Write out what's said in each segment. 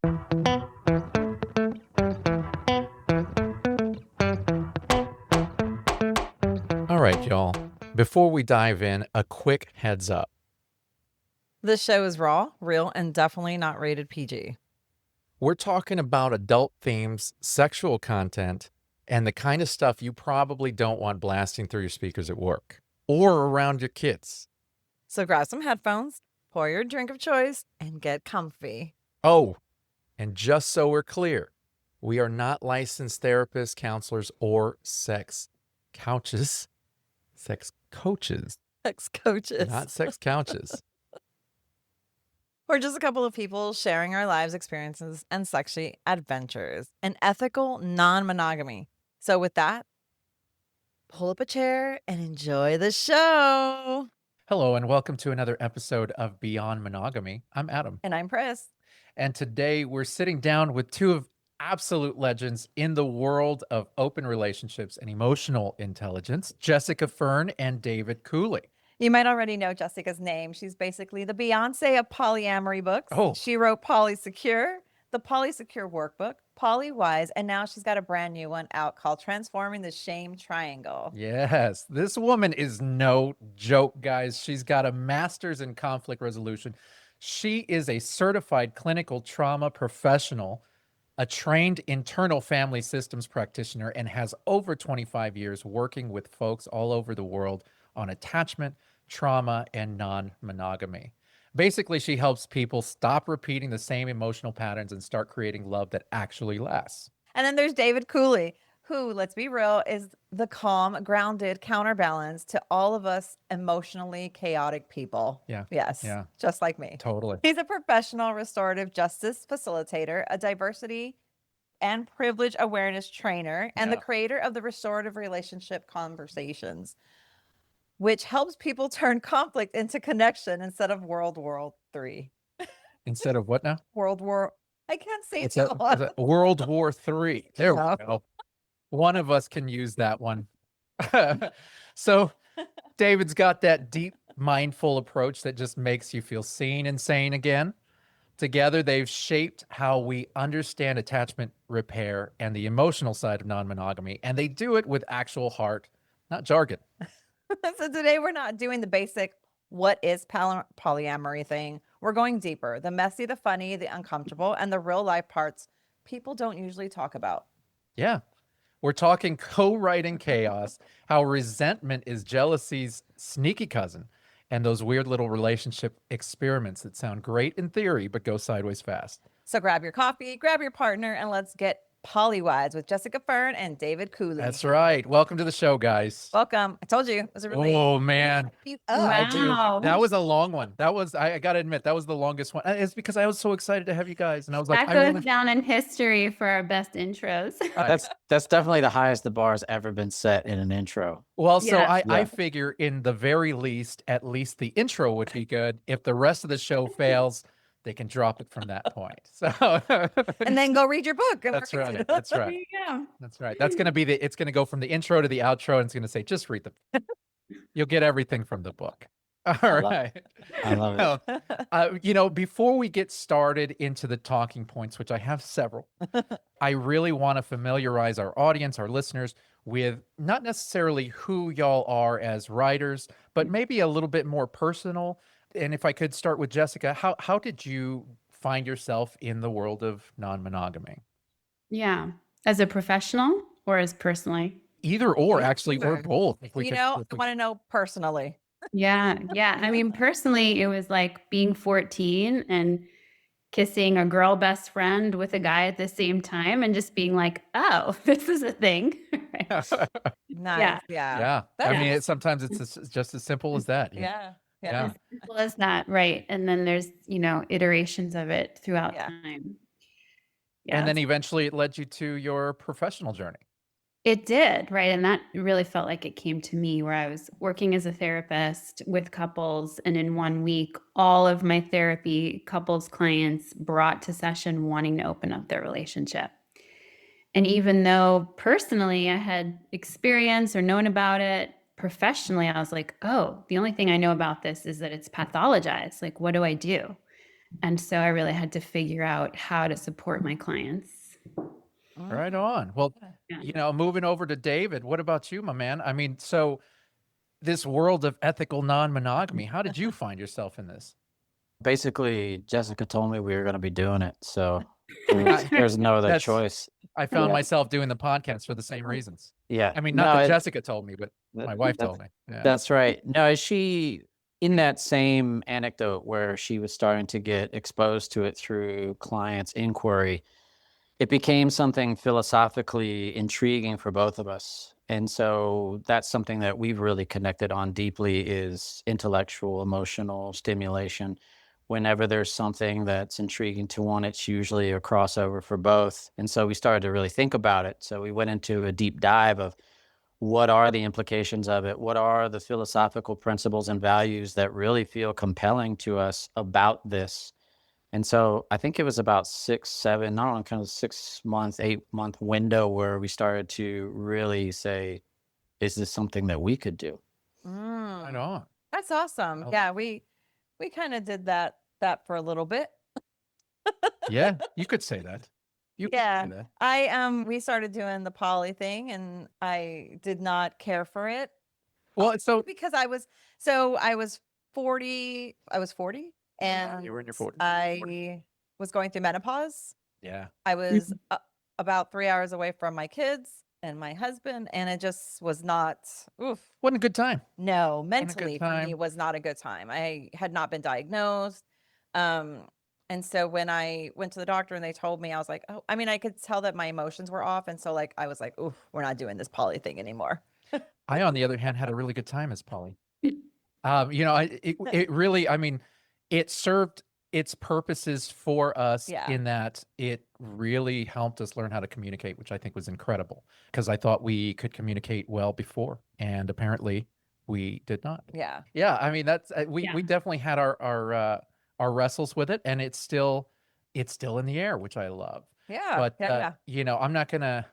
All right, y'all. Before we dive in, a quick heads up. This show is raw, real, and definitely not rated PG. We're talking about adult themes, sexual content, and the kind of stuff you probably don't want blasting through your speakers at work or around your kids. So grab some headphones, pour your drink of choice, and get comfy. Oh, and just so we're clear, we are not licensed therapists, counselors, or sex coaches. Sex coaches, Sex coaches. not sex couches. We're just a couple of people sharing our lives experiences and sexy adventures and ethical non-monogamy. So with that, pull up a chair and enjoy the show. Hello, and welcome to another episode of Beyond Monogamy. I'm Adam. And I'm Pris. And today we're sitting down with two of absolute legends in the world of open relationships and emotional intelligence, Jessica Fern and David Cooley. You might already know Jessica's name. She's basically the Beyonce of polyamory books. Oh. She wrote Polysecure, the Polysecure workbook, Polywise, and now she's got a brand new one out called Transforming the Shame Triangle. Yes, this woman is no joke, guys. She's got a master's in conflict resolution. She is a certified clinical trauma professional, a trained internal family systems practitioner, and has over 25 years working with folks all over the world on attachment, trauma, and non-monogamy. Basically, she helps people stop repeating the same emotional patterns and start creating love that actually lasts. And then there's David Cooley, who, let's be real, is the calm, grounded counterbalance to all of us emotionally chaotic people. Yeah. Yes. Yeah. Just like me. Totally. He's a professional restorative justice facilitator, a diversity and privilege awareness trainer, and the creator of the Restorative Relationship Conversations, which helps people turn conflict into connection instead of World War III. Instead of what now? I can't say It's it. a World War III. There Yeah. we go. One of us can use that one. So David's got that deep, mindful approach that just makes you feel seen and sane again. Together, they've shaped how we understand attachment repair and the emotional side of non-monogamy, and they do it with actual heart, not jargon. So today we're not doing the basic what is polyamory thing. We're going deeper, the messy, the funny, the uncomfortable, and the real life parts people don't usually talk about. Yeah. We're talking co-writing chaos, how resentment is jealousy's sneaky cousin, and those weird little relationship experiments that sound great in theory, but go sideways fast. So grab your coffee, grab your partner, and let's get Polywise with Jessica Fern and David Cooley. That's right. Welcome to the show, guys. Welcome. I told you it was a really. Oh, man. Wow. That was a long one. I got to admit, that was the longest one. It's because I was so excited to have you guys. And I was like, That goes down in history for our best intros. That's definitely the highest the bar has ever been set in an intro. Well, so Yeah. I figure in the very least, at least the intro would be good. If the rest of the show fails, they can drop it from that point. So And then go read your book. that's right. That's right. There you go. That's right. That's going to be it's going to go from the intro to the outro, and it's going to say, just read the you'll get everything from the book. All right. I love it. Before we get started into the talking points, which I have several, I really want to familiarize our audience, our listeners, with not necessarily who y'all are as writers, but maybe a little bit more personal. And if I could start with Jessica, how did you find yourself in the world of non-monogamy? Yeah. As a professional or as personally? Either or, actually, or Either. both. I want to know personally. Yeah. Yeah. I mean, personally, it was like being 14 and kissing a girl best friend with a guy at the same time and just being like, oh, this is a thing. Right. Nice. Yeah. I mean, sometimes it's just as simple as that. Yeah. Yeah. As simple as that. Right. And then there's, iterations of it throughout Yeah. time. And then eventually it led you to your professional journey. It did, right? And that really felt like it came to me where I was working as a therapist with couples. And in 1 week, all of my therapy couples clients brought to session wanting to open up their relationship. And even though personally I had experience or known about it, professionally, I was like, oh, the only thing I know about this is that it's pathologized. Like, what do I do? And so I really had to figure out how to support my clients. Right on. Well, Yeah. moving over to David, what about you, my man? I mean, so this world of ethical non-monogamy, how did you find yourself in this? Basically, Jessica told me we were going to be doing it, so there's no other That's- choice. I found Yeah. myself doing the podcast for the same reasons. Yeah. I mean, No, not that it- Jessica told me, but my wife that's- told me. Yeah. That's right. No, she, in that same anecdote where she was starting to get exposed to it through clients' inquiry, it became something philosophically intriguing for both of us. And so that's something that we've really connected on deeply is intellectual, emotional stimulation. Whenever there's something that's intriguing to one, it's usually a crossover for both. And so we started to really think about it. So we went into a deep dive of what are the implications of it? What are the philosophical principles and values that really feel compelling to us about this? And so I think it was about 6, 7, not only kind of 6 month, 8-month window where we started to really say, is this something that we could do? Right on. That's awesome. Oh. Yeah, we kind of did that for a little bit. Yeah, you could say that. You could Yeah. say that. We started doing the poly thing and I did not care for it. Well, so Because I was 40 and you were in your 40s. I was going through menopause. Yeah. I was about 3 hours away from my kids and my husband, and it just was not, Wasn't a good time. no, a good mentally for me, time. it was not a good time. I had not been diagnosed. And so when I went to the doctor and they told me, I was like, oh, I mean, I could tell that my emotions were off. And so like, I was like, we're not doing this poly thing anymore. I, on the other hand, had a really good time as Polly. It really, I mean, it served its purposes for us Yeah. in that it really helped us learn how to communicate, which I think was incredible because I thought we could communicate well before, and apparently we did not. Yeah. Yeah, I mean that's we Yeah. definitely had our wrestles with it, and it's still in the air, which I love. Yeah. But yeah. I'm not gonna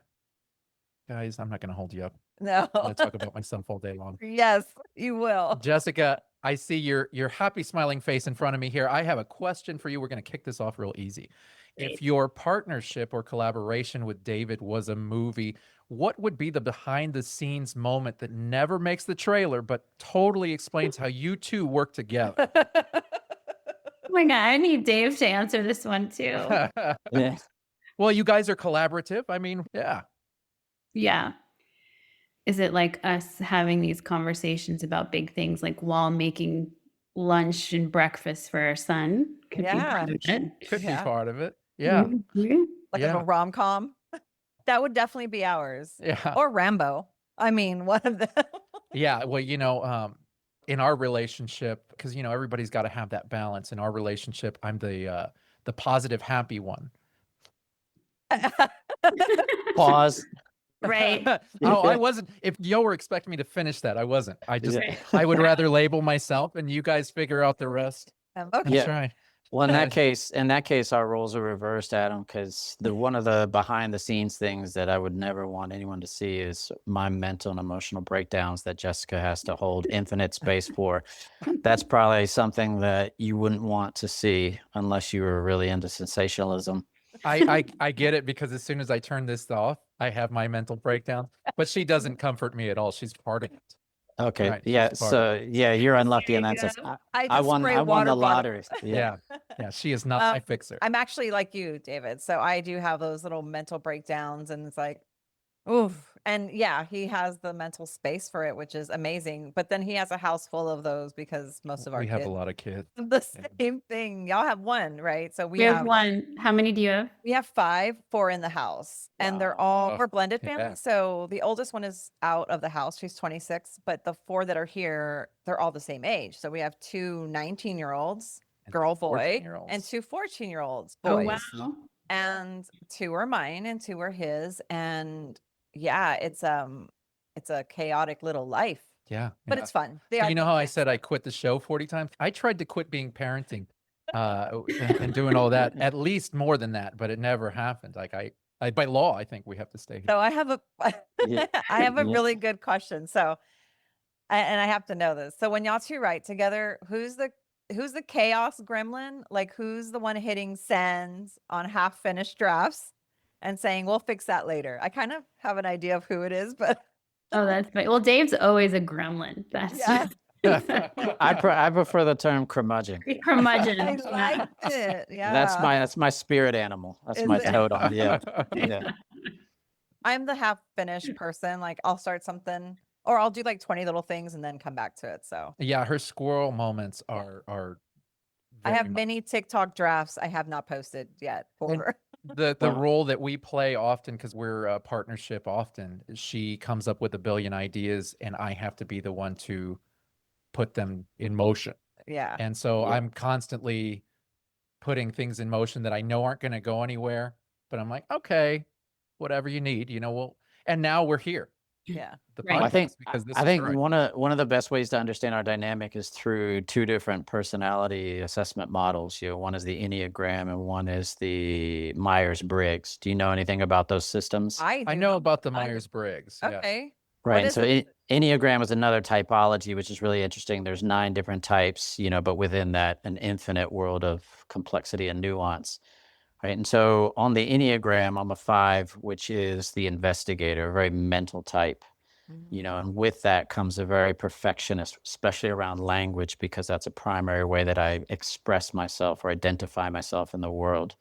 hold you up. No. I'm gonna talk about myself all day long. Yes, you will. Jessica, I see your happy smiling face in front of me here. I have a question for you. We're going to kick this off real easy. If your partnership or collaboration with David was a movie, what would be the behind the scenes moment that never makes the trailer but totally explains how you two work together? Oh my God, I need Dave to answer this one too. Yeah. Well, you guys are collaborative. I mean, yeah. Yeah. Is it like us having these conversations about big things, like while making lunch and breakfast for our son? Could be Yeah. part of it. Could be Yeah. part of it. Yeah. Mhm. Like Yeah. a rom-com. That would definitely be ours. Yeah. Or Rambo. I mean, one of them. Yeah, well, in our relationship, because everybody's got to have that balance. In our relationship, I'm the positive, happy one. Pause. Right. Oh, I wasn't. If you were expecting me to finish that, I wasn't. Yeah. I would rather label myself, and you guys figure out the rest. Okay. That's Yeah. right. Well, in that case, our roles are reversed, Adam, because one of the behind the scenes things that I would never want anyone to see is my mental and emotional breakdowns that Jessica has to hold infinite space for. That's probably something that you wouldn't want to see unless you were really into sensationalism. I get it, because as soon as I turn this off, I have my mental breakdown. But she doesn't comfort me at all. She's part of it. Okay. Right, Yeah. she's part So yeah, you're unlucky in There that you sense. go. I I just won spray the water bottle. lottery. Yeah. Yeah, she is not my fixer. I'm actually like you, David. So I do have those little mental breakdowns, and it's like, oof. And yeah, he has the mental space for it, which is amazing. But then he has a house full of those because most of our We have kids a lot of kids. the same thing. Y'all have one, right? So We have one. How many do you have? We have 5, 4 in the house, and they're Wow. we're blended Yeah. family. So the oldest one is out of the house. She's 26, but the 4 that are here, they're all the same age. So we have 2 19-year-olds, And girl, two boy, 14-year-olds. and 2 14-year-olds, Oh, boys. wow. And 2 are mine and 2 are his. And yeah, it's a chaotic little life, Yeah. but yeah. it's fun. They So are you know good how I kids. said I quit the show 40 times? I tried to quit being parenting and doing all that, at least more than that, but it never happened. Like I by law, I think we have to stay here. So I have a Yeah. I have a Yeah. really good question. So and I have to know this. So when y'all two write together, who's the chaos gremlin? Like, who's the one hitting sends on half finished drafts and saying, we'll fix that later? I kind of have an idea of who it is, but Oh, that's funny. Well, Dave's always a gremlin. That's yeah, I prefer the term curmudgeon. curmudgeon. I Yeah. liked it. Yeah. That's my spirit animal. That's Is my it? totem. Yeah. Yeah. I'm the half finished person. Like, I'll start something or I'll do like 20 little things and then come back to it. So Yeah, her squirrel moments Yeah. are I very have much- many TikTok drafts I have not posted yet for And- her. the Well- role that we play often, because we're a partnership often, she comes up with a billion ideas and I have to be the one to put them in motion. Yeah. And so Yeah. I'm constantly putting things in motion that I know aren't going to go anywhere, but I'm like, okay, whatever you need, and now we're here. Yeah. The Right. I think podcast, because this I is think right. one of the best ways to understand our dynamic is through two different personality assessment models. One is the Enneagram and one is the Myers-Briggs. Do you know anything about those systems? I do know not- about the I- Myers-Briggs. Yes. Okay. Right. And is so Enneagram is another typology, which is really interesting. There's 9 different types, but within that, an infinite world of complexity and nuance. Right. And so on the Enneagram, I'm a 5, which is the investigator, a very mental type. And with that comes a very perfectionist, especially around language, because that's a primary way that I express myself or identify myself in the world.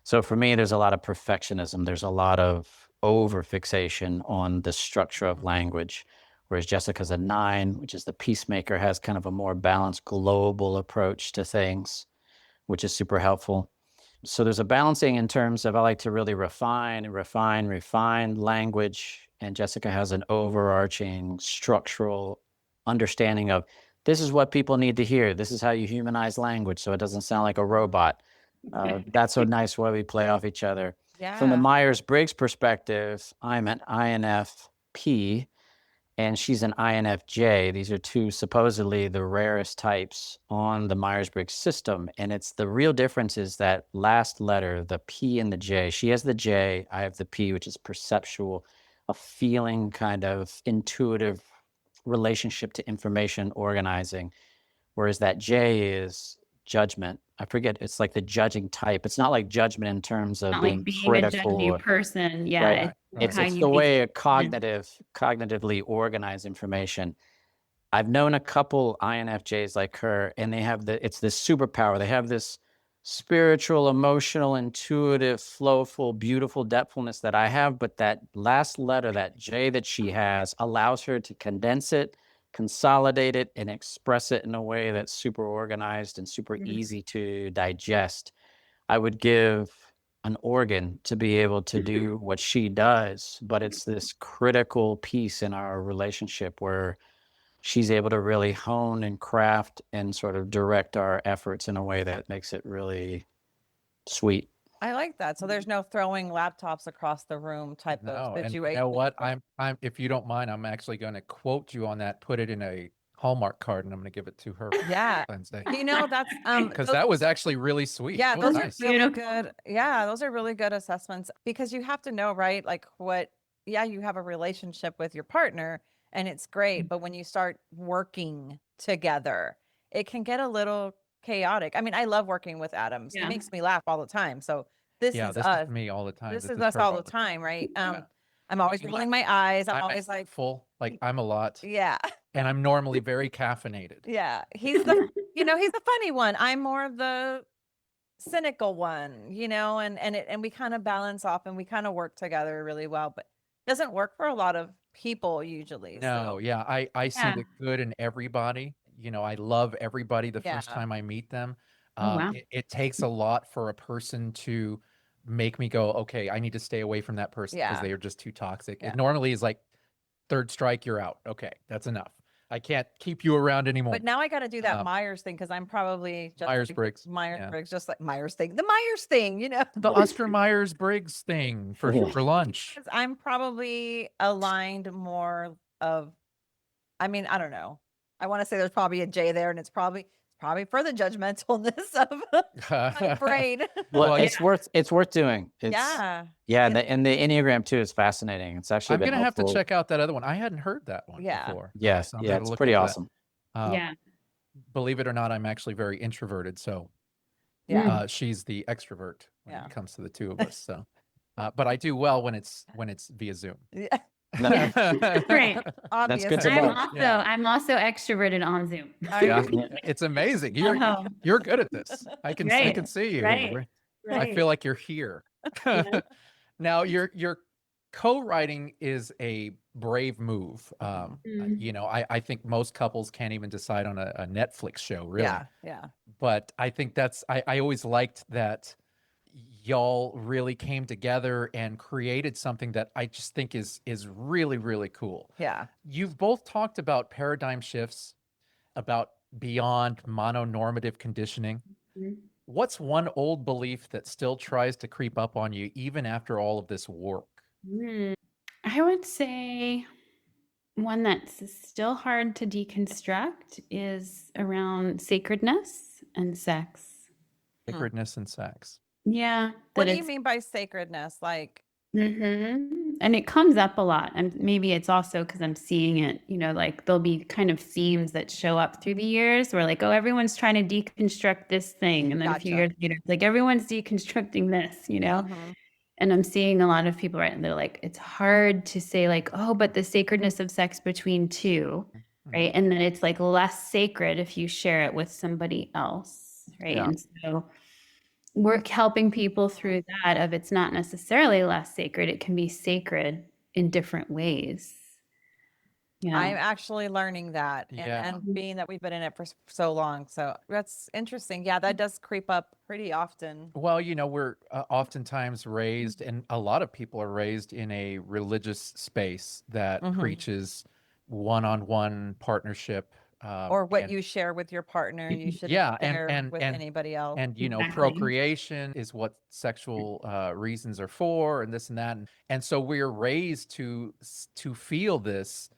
So for me, there's a lot of perfectionism. There's a lot of over fixation on the structure of language, whereas Jessica's a 9, which is the peacemaker, has kind of a more balanced global approach to things, which is super helpful. So there's a balancing in terms of I like to really refine language. And Jessica has an overarching structural understanding of this is what people need to hear. This is how you humanize language so it doesn't sound like a robot. That's a nice way we play off each other. Yeah. From the Myers-Briggs perspective, I'm an INFP and she's an INFJ. These are two supposedly the rarest types on the Myers-Briggs system. And it's the real difference is that last letter, the P and the J. She has the J, I have the P, which is perceptual, a feeling kind of intuitive relationship to information organizing. Whereas that J is judgment. I forget, it's like the judging type. It's not like judgment in terms of Not being like being critical. a judgy person. Yeah. Right. It's, It's the way a cognitively organized information. I've known a couple INFJs like her, and they have it's this superpower. They have this spiritual, emotional, intuitive, flowful, beautiful depthfulness that I have, but that last letter, that J that she has, allows her to condense it, consolidate it, and express it in a way that's super organized and super easy to digest. I would give an organ to be able to do what she does, but it's this critical piece in our relationship where she's able to really hone and craft and sort of direct our efforts in a way that makes it really sweet. I like that. So there's no throwing laptops across the room type No, of and you situation. know what? I'm if you don't mind, I'm actually going to quote you on that, put it in a Hallmark card, and I'm going to give it to her for Yeah. Wednesday. That's Because that was actually really sweet. yeah, That was those nice. are really Beautiful. good. Yeah, those are really good assessments because you have to know, right? Like you have a relationship with your partner and it's great, but when you start working together, it can get a little chaotic. I mean, I love working with Adams. He Yeah. makes me laugh all the time. So this Yeah, is this us. is me all the time. This is is us her all the time, right? Yeah. I'm always You rolling my eyes. I'm I'm always like, full, like I'm a lot, yeah, and I'm normally very caffeinated. yeah. He's the, he's the funny one. I'm more of the cynical one, and we kind of balance off and we kind of work together really well, but it doesn't work for a lot of people usually. No, So, yeah, I see Yeah. the good in everybody. I love everybody the first Yeah. time I meet them. Oh, wow. It takes a lot for a person to make me go, okay, I need to stay away from that person because Yeah. they are just too toxic. Yeah. It normally is like third strike, you're out. Okay, that's enough. I can't keep you around anymore. but now I got to do that Um, Myers thing because I'm probably just like Myers-Briggs, yeah. Myers-Briggs, just like Myers thing, the Myers thing, The Oscar Myers-Briggs thing for lunch. 'Cause I'm probably aligned more of, I mean, I don't know. I want to say there's probably a J there, and it's probably for the judgmentalness of my brain. Well, Well, it's worth doing. Yeah. Yeah, and the Enneagram too is fascinating. It's actually I'm been gonna have to helpful. check out that other one. I hadn't heard that one Yeah. before. Yes, So I'm yeah, gonna it's look pretty into that. awesome. Um, Yeah. believe it or not, I'm actually very introverted. So Yeah. she's the extrovert when Yeah. it comes to the two of us. So, but I do well when it's via Zoom. Yeah. Right. That's good to Obviously. know. I'm also extroverted on Zoom. Yeah, it's amazing. You're good at this. I can Right. see you. Right. I Right. feel like you're here. Yeah. Now, your co-writing is a brave move. Mm. I think most couples can't even decide on a Netflix show, really. Yeah. But I think I always liked that y'all really came together and created something that I just think is really, really cool. Yeah. You've both talked about paradigm shifts, about beyond mononormative conditioning. Mhm. What's one old belief that still tries to creep up on you even after all of this work? I would say one that's still hard to deconstruct is around sacredness and sex. Sacredness and sex. Yeah. What that do you mean by sacredness? Like, And it comes up a lot. And maybe it's also because I'm seeing it, like there'll be kind of themes that show up through the years where like, oh, everyone's trying to deconstruct this thing. And then a few Gotcha. years later, it's like everyone's deconstructing this, Mhm. And I'm seeing a lot of people, right? And they're like, it's hard to say like, oh, but the sacredness of sex between two, right? And then it's like less sacred if you share it with somebody else, right? Yeah. And so we're helping people through that of it's not necessarily less sacred. It can be sacred in different ways. Yeah. I'm actually learning that. Yeah. And being that we've been in it for so long. So that's interesting. Yeah, that does creep up pretty often. Well, we're oftentimes raised, and a lot of people are raised in a religious space that preaches one-on-one partnership. Or what and- you share with your partner, you shouldn't Yeah, share with anybody else. And Exactly. procreation is what sexual reasons are for, and this and that, and so we're raised to feel this.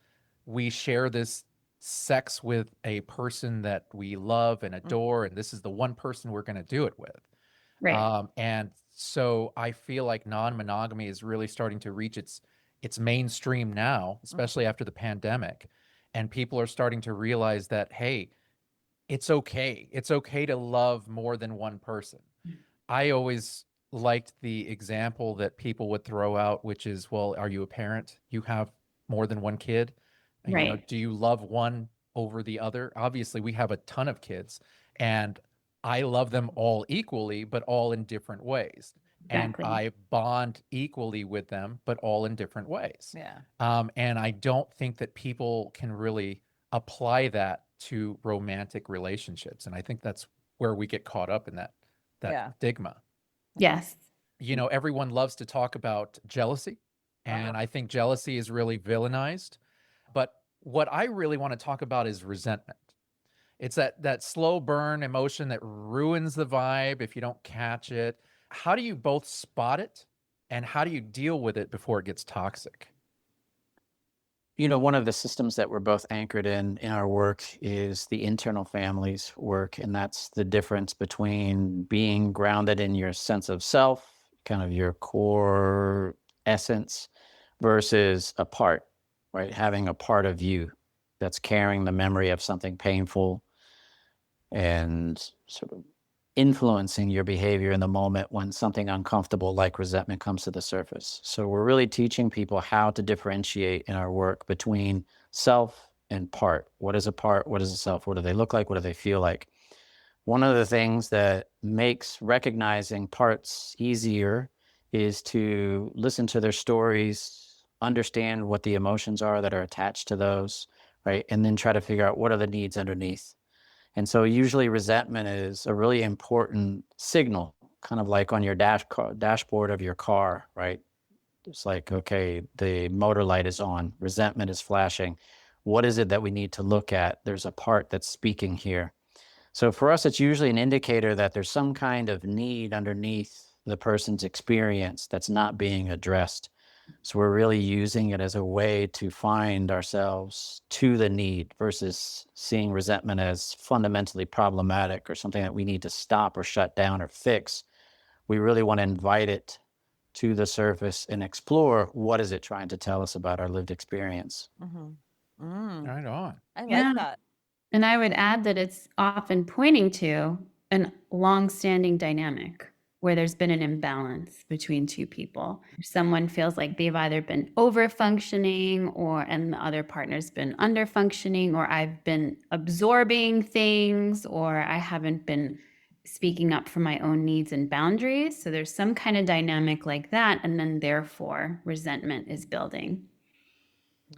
We share this sex with a person that we love and adore, and this is the one person we're going to do it with. Right. And so I feel like non-monogamy is really starting to reach its mainstream now, especially after the pandemic, and people are starting to realize that, hey, it's okay. It's okay to love more than one person. I always liked the example that people would throw out, which is, well, are you a parent? You have more than one kid? And, Right. do you love one over the other? Obviously, we have a ton of kids, and I love them all equally, but all in different ways. Exactly. And I bond equally with them, but all in different ways. Yeah. And I don't think that people can really apply that to romantic relationships. And I think that's where we get caught up in that stigma. Yes. Everyone loves to talk about jealousy, and I think jealousy is really villainized. But what I really want to talk about is resentment. It's that slow burn emotion that ruins the vibe if you don't catch it. How do you both spot it, and how do you deal with it before it gets toxic? One of the systems that we're both anchored in our work is the internal families work. And that's the difference between being grounded in your sense of self, kind of your core essence, versus a part, right? Having a part of you that's carrying the memory of something painful and sort of influencing your behavior in the moment when something uncomfortable like resentment comes to the surface. So we're really teaching people how to differentiate in our work between self and part. What is a part? What is a self? What do they look like? What do they feel like? One of the things that makes recognizing parts easier is to listen to their stories, understand what the emotions are that are attached to those, right? And then try to figure out what are the needs underneath. And so usually resentment is a really important signal, kind of like on your dashboard of your car, right? It's like, okay, the motor light is on, resentment is flashing. What is it that we need to look at? There's a part that's speaking here. So for us, it's usually an indicator that there's some kind of need underneath the person's experience that's not being addressed. So we're really using it as a way to find ourselves to the need versus seeing resentment as fundamentally problematic or something that we need to stop or shut down or fix. We really want to invite it to the surface and explore what is it trying to tell us about our lived experience. Mm-hmm. Right on. I Yeah. like that. And I would add that it's often pointing to a long-standing dynamic where there's been an imbalance between two people. Someone feels like they've either been over-functioning and the other partner's been under-functioning, or I've been absorbing things, or I haven't been speaking up for my own needs and boundaries. So there's some kind of dynamic like that, and then therefore resentment is building.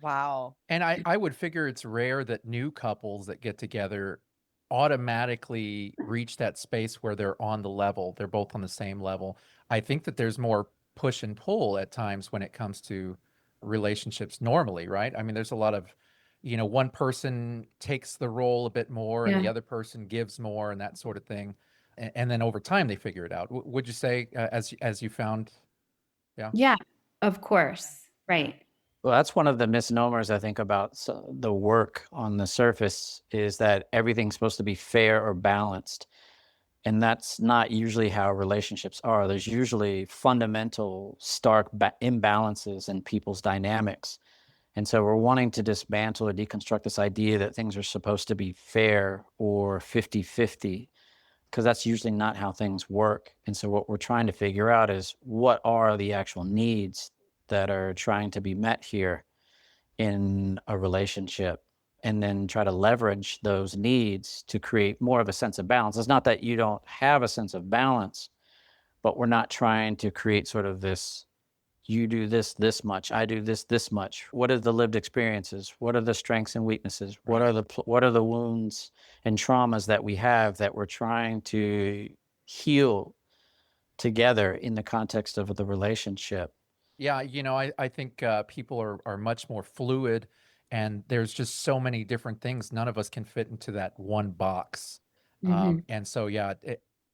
Wow. And I would figure it's rare that new couples that get together automatically reach that space where they're on the level. They're both on the same level. I think that there's more push and pull at times when it comes to relationships normally, right? I mean, there's a lot of, one person takes the role a bit more and the Yeah. other person gives more and that sort of thing. And then over time they figure it out. Would you say as you found? Yeah. Yeah, of course. Right. Well, that's one of the misnomers I think about the work on the surface, is that everything's supposed to be fair or balanced. And that's not usually how relationships are. There's usually fundamental, stark imbalances in people's dynamics. And so we're wanting to dismantle or deconstruct this idea that things are supposed to be fair or 50-50, because that's usually not how things work. And so what we're trying to figure out is, what are the actual needs that are trying to be met here in a relationship, and then try to leverage those needs to create more of a sense of balance. It's not that you don't have a sense of balance, but we're not trying to create sort of this, you do this much, I do this much. What are the lived experiences? What are the strengths and weaknesses? What are the wounds and traumas that we have that we're trying to heal together in the context of the relationship? Yeah, I think people are much more fluid, and there's just so many different things. None of us can fit into that one box. Mhm. And so, yeah,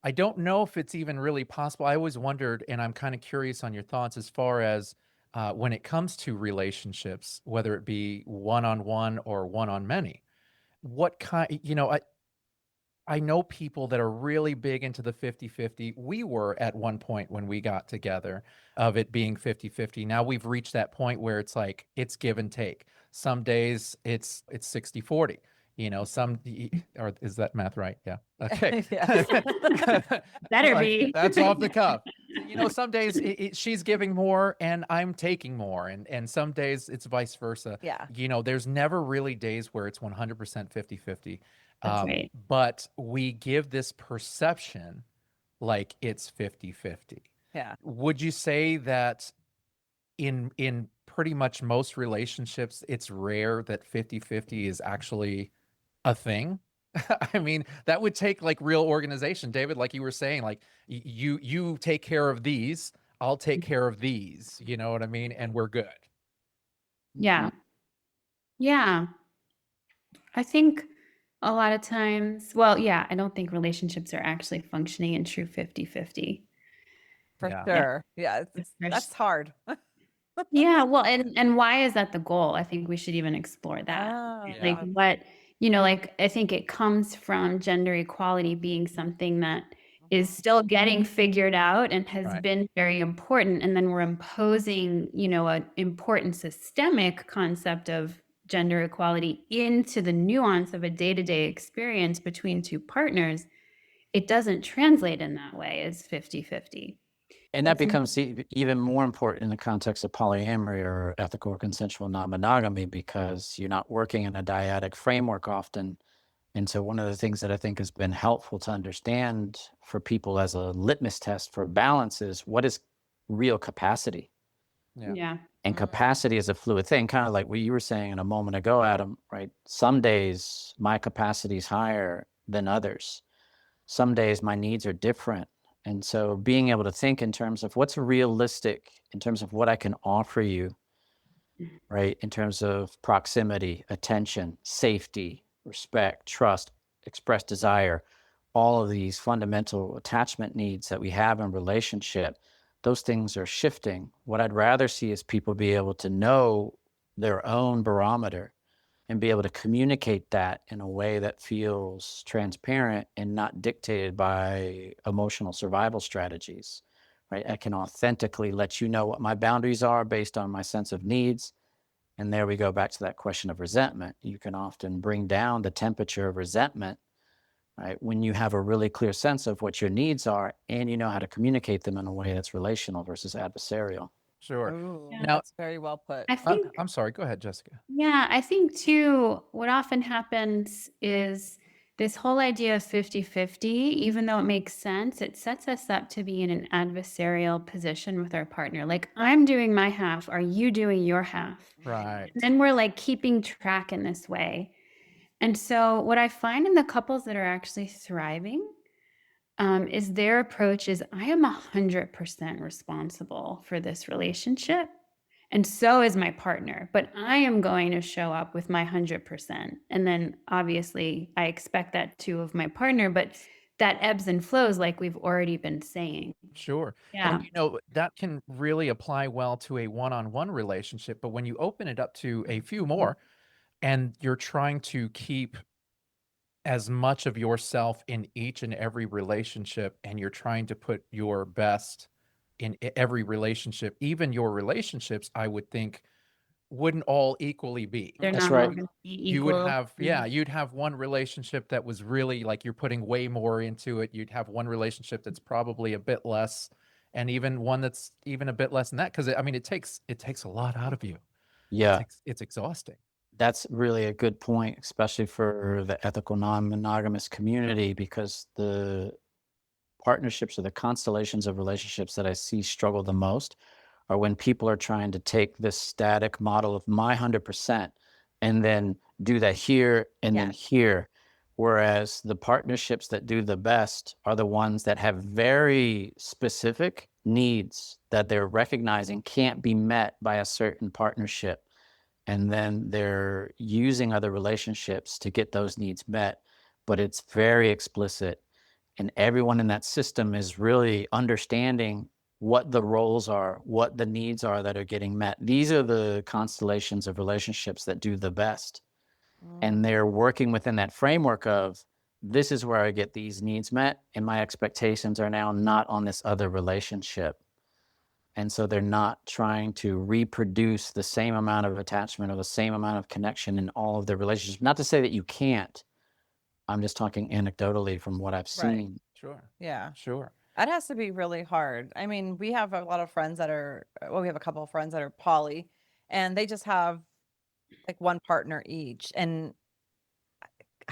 I don't know if it's even really possible. I always wondered, and I'm kind of curious on your thoughts as far as when it comes to relationships, whether it be one-on-one or one-on-many. What kind, I know people that are really big into the 50-50. We were at one point when we got together of it being 50-50. Now we've reached that point where it's like it's give and take. Some days it's 60-40. Or is that math right? Yeah. Okay. Yes. Better Like, be. that's off the cuff. Some days she's giving more and I'm taking more, and some days it's vice versa. Yeah. There's never really days where it's 100% 50-50. That's right. But we give this perception like it's 50-50. Yeah. Would you say that in pretty much most relationships, it's rare that 50-50 is actually a thing? I mean, that would take like real organization, David, like you were saying, like you take care of these, I'll take care of these, you know what I mean? And we're good. Yeah. Yeah. I think a lot of times, well, yeah, I don't think relationships are actually functioning in true 50-50. For Yeah. sure. Yeah. That's hard. Yeah, well, and why is that the goal? I think we should even explore that. Oh, Like what, like I think it comes from gender equality being something that is still getting figured out and has Right. been very important. And then we're imposing, an important systemic concept of gender equality into the nuance of a day-to-day experience between two partners. It doesn't translate in that way as 50-50. And that becomes even more important in the context of polyamory or ethical or consensual non-monogamy, because you're not working in a dyadic framework often. And so one of the things that I think has been helpful to understand for people as a litmus test for balance is, what is real capacity? Yeah. And capacity is a fluid thing, kind of like what you were saying a moment ago, Adam, right? Some days my capacity is higher than others. Some days my needs are different. And so being able to think in terms of what's realistic, in terms of what I can offer you, right? In terms of proximity, attention, safety, respect, trust, expressed desire, all of these fundamental attachment needs that we have in relationship, those things are shifting. What I'd rather see is people be able to know their own barometer and be able to communicate that in a way that feels transparent and not dictated by emotional survival strategies, right? I can authentically let you know what my boundaries are based on my sense of needs, And there we go back to that question of resentment. You can often bring down the temperature of resentment, right? When you have a really clear sense of what your needs are and you know how to communicate them in a way that's relational versus adversarial. Sure. Ooh, Yeah. Now, that's very well put. I think I'm sorry. Go ahead, Jessica. Yeah, I think too, what often happens is this whole idea of 50-50, even though it makes sense, it sets us up to be in an adversarial position with our partner. Like, I'm doing my half. Are you doing your half? Right. And then we're like keeping track in this way. And so, what I find in the couples that are actually thriving is their approach is I am 100% responsible for this relationship. And so is my partner, but I am going to show up with my 100%. And then obviously I expect that too of my partner, but that ebbs and flows like we've already been saying. Sure. Yeah. And that can really apply well to a one-on-one relationship, but when you open it up to a few more and you're trying to keep as much of yourself in each and every relationship, and you're trying to put your best in every relationship, even your relationships, I would think wouldn't all equally be. They're That's not right. all going to be You would equal. have, you'd have one relationship that was really like you're putting way more into it. You'd have one relationship that's probably a bit less, and even one that's even a bit less than that. Because I mean, it takes a lot out of you. Yeah. It's exhausting. That's really a good point, especially for the ethical non-monogamous community, because the partnerships or the constellations of relationships that I see struggle the most are when people are trying to take this static model of my 100% and then do that here and then Yes. here. Whereas the partnerships that do the best are the ones that have very specific needs that they're recognizing can't be met by a certain partnership. And then they're using other relationships to get those needs met, but it's very explicit. And everyone in that system is really understanding what the roles are, what the needs are that are getting met. These are the constellations of relationships that do the best. And they're working within that framework of, this is where I get these needs met, and my expectations are now not on this other relationship. And so they're not trying to reproduce the same amount of attachment or the same amount of connection in all of their relationships. Not to say that you can't. I'm just talking anecdotally from what I've seen. Sure. Yeah. Sure. That has to be really hard. I mean, we have a lot of friends that are, we have a couple of friends that are poly, and they just have like one partner each. And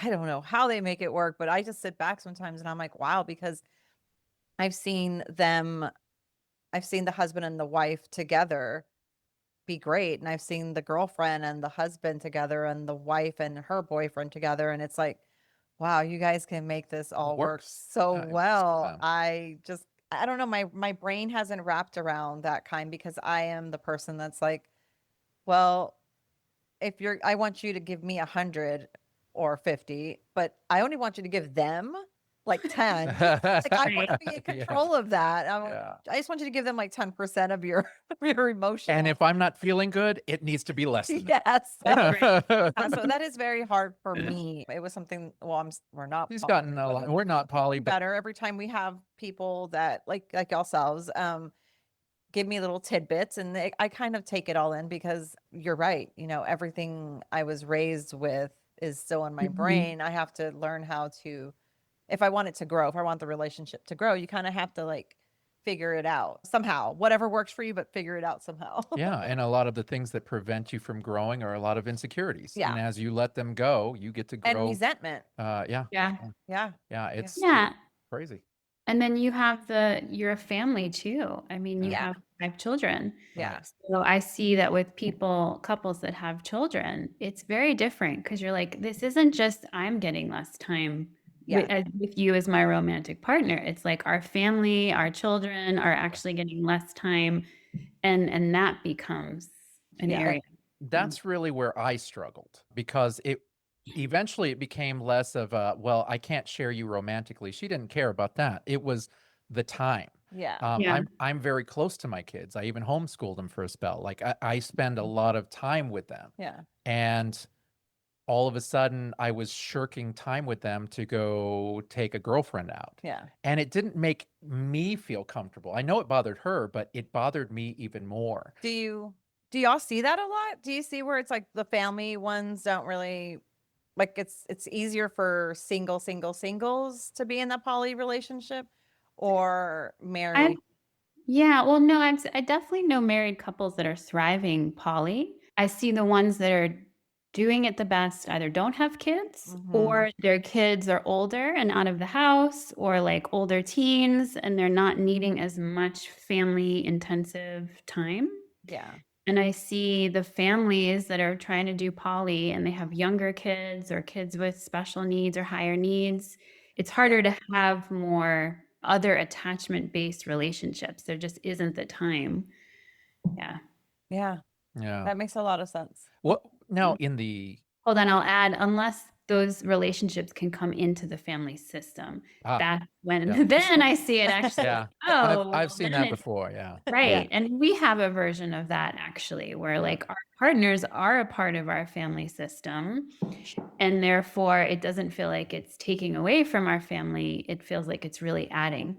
I don't know how they make it work, but I just sit back sometimes and I'm like, wow, because I've seen the husband and the wife together be great. And I've seen the girlfriend and the husband together and the wife and her boyfriend together. And it's like, wow, you guys can make this all work Works. so Yeah, well. yeah. I don't know. My brain hasn't wrapped around that kind, because I am the person that's like, well, I want you to give me 100 or 50, but I only want you to give them like 10. Like, I want to be in Yeah. control of that. Yeah. I just want you to give them like 10% of your your emotion. And if I'm not feeling good, it needs to be less than that. Yes. Yeah. So that is very hard for me. It was something, well, we're not. He's poly, gotten a but lot. We're not poly, but better every time we have people that like yourselves give me little tidbits, and I kind of take it all in, because you're right. Everything I was raised with is still in my brain. I have to learn how to, if I want it to grow, if I want the relationship to grow, you kind of have to like figure it out somehow, whatever works for you, but figure it out somehow. yeah. And a lot of the things that prevent you from growing are a lot of insecurities. Yeah. And as you let them go, you get to And grow. resentment. Yeah. Yeah. Yeah. Yeah. It's Yeah. crazy. And then you're a family too. I mean, you Yeah. have 5 children. Yeah. So I see that with couples that have children, it's very different, because you're like, this isn't just I'm getting less time with you as my romantic partner. It's like our family, our children are actually getting less time, and that becomes an area. That's really where I struggled, because eventually it became less of a, well, I can't share you romantically. She didn't care about that. It was the time. Yeah. I'm very close to my kids. I even homeschooled them for a spell. Like I spend a lot of time with them. Yeah. And all of a sudden I was shirking time with them to go take a girlfriend out. Yeah. And it didn't make me feel comfortable. I know it bothered her, but it bothered me even more. Do Do y'all see that a lot? Do you see where it's like the family ones don't really like it's easier for singles to be in that poly relationship or married? Yeah, well, no, I definitely know married couples that are thriving poly. I see the ones that are doing it the best either don't have kids or their kids are older and out of the house, or like older teens and they're not needing as much family intensive time. Yeah. And I see the families that are trying to do poly and they have younger kids or kids with special needs or higher needs. It's harder to have more other attachment-based relationships. There just isn't the time. Yeah. Yeah. Yeah. That makes a lot of sense. What now in the Hold on, I'll add, unless those relationships can come into the family system, that's when yeah. then I see it actually. yeah. Oh, I've seen then that it's- before. Yeah. Right. And we have a version of that actually, where like our partners are a part of our family system. And therefore, it doesn't feel like it's taking away from our family. It feels like it's really adding.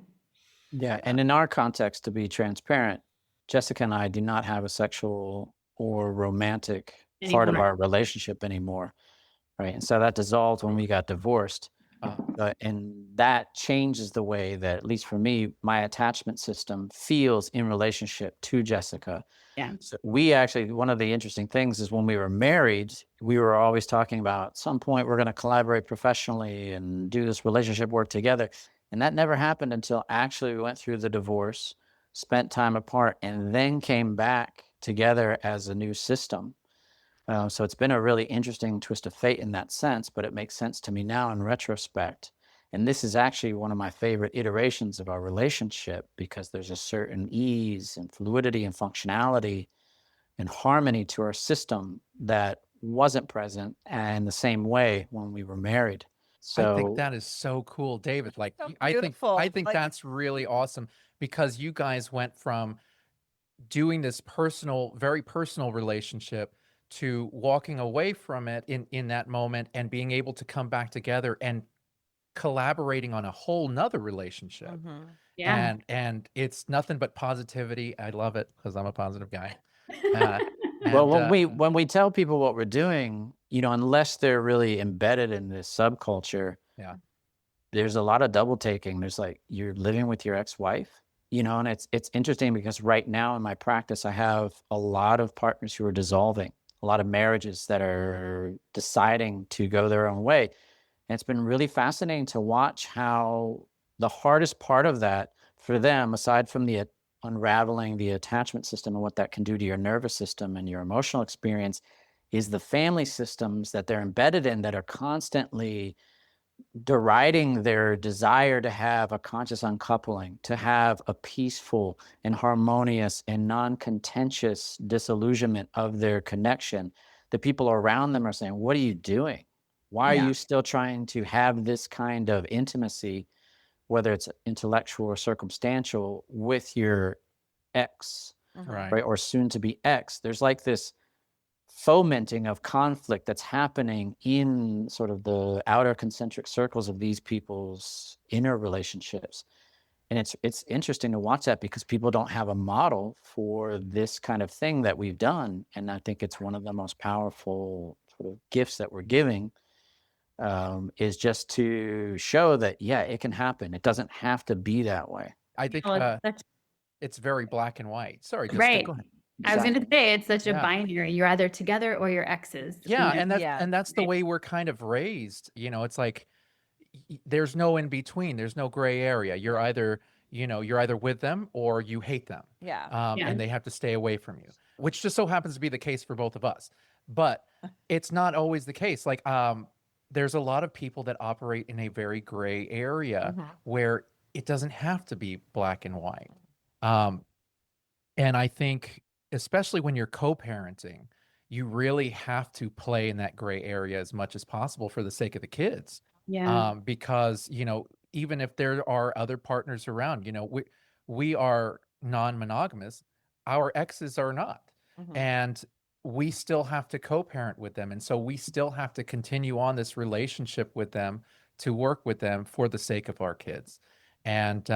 Yeah. And in our context, to be transparent, Jessica and I do not have a sexual or romantic part of Anymore. our relationship anymore. Right. And so that dissolved when we got divorced. And that changes the way that, at least for me, my attachment system feels in relationship to Jessica. Yeah. So we actually, one of the interesting things is when we were married, we were always talking about at some point we're going to collaborate professionally and do this relationship work together. And that never happened until actually we went through the divorce, spent time apart, and then came back together as a new system. So it's been a really interesting twist of fate in that sense, but it makes sense to me now in retrospect. And this is actually one of my favorite iterations of our relationship because there's a certain ease and fluidity and functionality and harmony to our system that wasn't present in the same way when we were married. So I think that is so cool, David. Like So I beautiful. think Like- that's really awesome because you guys went from doing this very personal relationship to walking away from it in that moment and being able to come back together and collaborating on a whole nother relationship. Yeah. And it's nothing but positivity. I love it because I'm a positive guy. Well, when we tell people what we're doing, unless they're really embedded in this subculture, yeah, there's a lot of double taking. There's like, you're living with your ex-wife, and it's interesting because right now in my practice, I have a lot of partners who are dissolving, a lot of marriages that are deciding to go their own way. And it's been really fascinating to watch how the hardest part of that for them, aside from the unraveling the attachment system and what that can do to your nervous system and your emotional experience, is the family systems that they're embedded in that are constantly deriding their desire to have a conscious uncoupling, to have a peaceful and harmonious and non-contentious disillusionment of their connection. The people around them are saying, what are you doing? Why are you still trying to have this kind of intimacy, whether it's intellectual or circumstantial, with your ex, right? Or soon to be ex? There's like this fomenting of conflict that's happening in sort of the outer concentric circles of these people's inner relationships. And it's interesting to watch that because people don't have a model for this kind of thing that we've done. And I think it's one of the most powerful sort of gifts that we're giving, is just to show that, yeah, it can happen. It doesn't have to be that way. I think it's very black and white. Sorry, just Right. go ahead. I was going to say it's such a Yeah. binary. You're either together or you're exes. Yeah, And and that's the way we're kind of raised. It's like there's no in between. There's no gray area. You're either with them or you hate them. Yeah. And they have to stay away from you, which just so happens to be the case for both of us. But it's not always the case. Like there's a lot of people that operate in a very gray area where it doesn't have to be black and white. And I think, especially when you're co-parenting, you really have to play in that gray area as much as possible for the sake of the kids. yeah. Because, even if there are other partners around, we are non-monogamous, our exes are not. And we still have to co-parent with them. And so we still have to continue on this relationship with them to work with them for the sake of our kids. And,